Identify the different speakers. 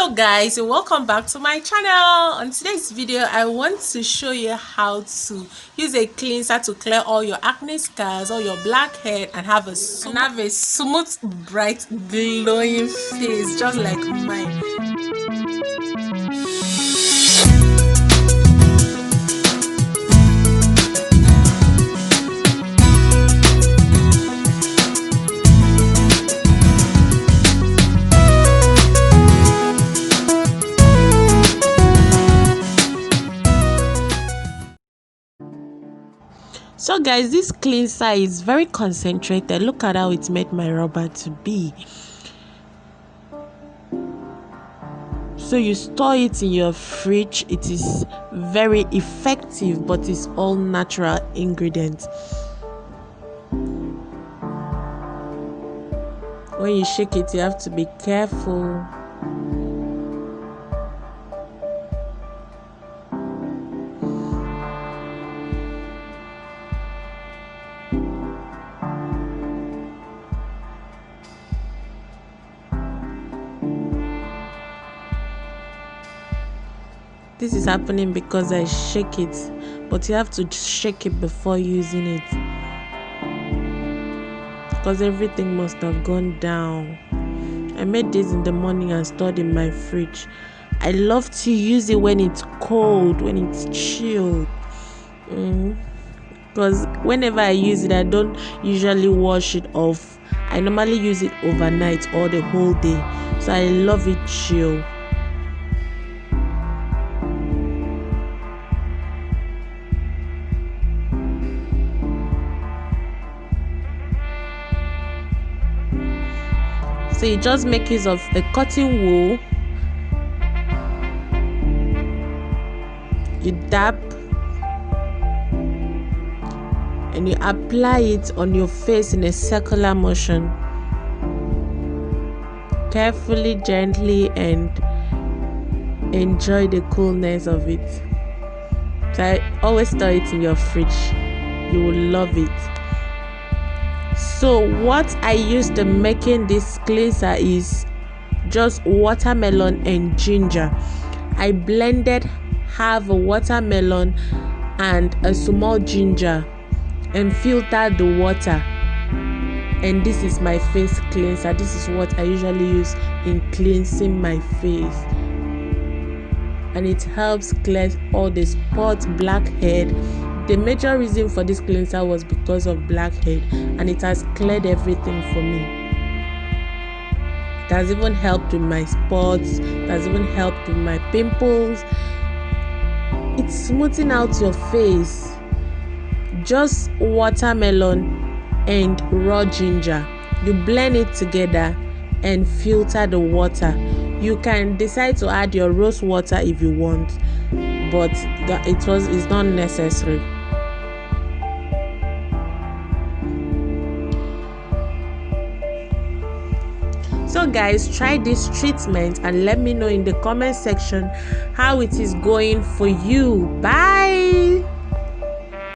Speaker 1: Hello guys, and welcome back to my channel. On today's video I want to show you how to use a cleanser to clear all your acne scars, all your blackhead, and have a smooth, bright, glowing face just like mine. So guys, this cleanser is very concentrated. Look at how it made my rubber to be. So you store it in your fridge. It is very effective, but it's all natural ingredients. When you shake it, you have to be careful. This is happening because I shake it, but you have to shake it before using it, because everything must have gone down. I made this in the morning and stored in my fridge. I love to use it when it's cold, when it's chilled, because whenever I use it, I don't usually wash it off. I normally use it overnight or the whole day, so I love it chill. So you just make use of a cotton wool, you dab and you apply it on your face in a circular motion, carefully, gently, and enjoy the coolness of it. So I always store it in your fridge. You will love it. So what I used to making this cleanser is just watermelon and ginger. I blended half a watermelon and a small ginger and filtered the water, and this is my face cleanser. This is what I usually use in cleansing my face, and it helps clear all the spots, blackhead. The major reason for this cleanser was because of blackhead, and it has cleared everything for me. It has even helped with my spots. It has even helped with my pimples. It's smoothing out your face. Just watermelon and raw ginger. You blend it together and filter the water. You can decide to add your rose water if you want, but it's not necessary. So guys, try this treatment and let me know in the comment section how it is going for you. Bye.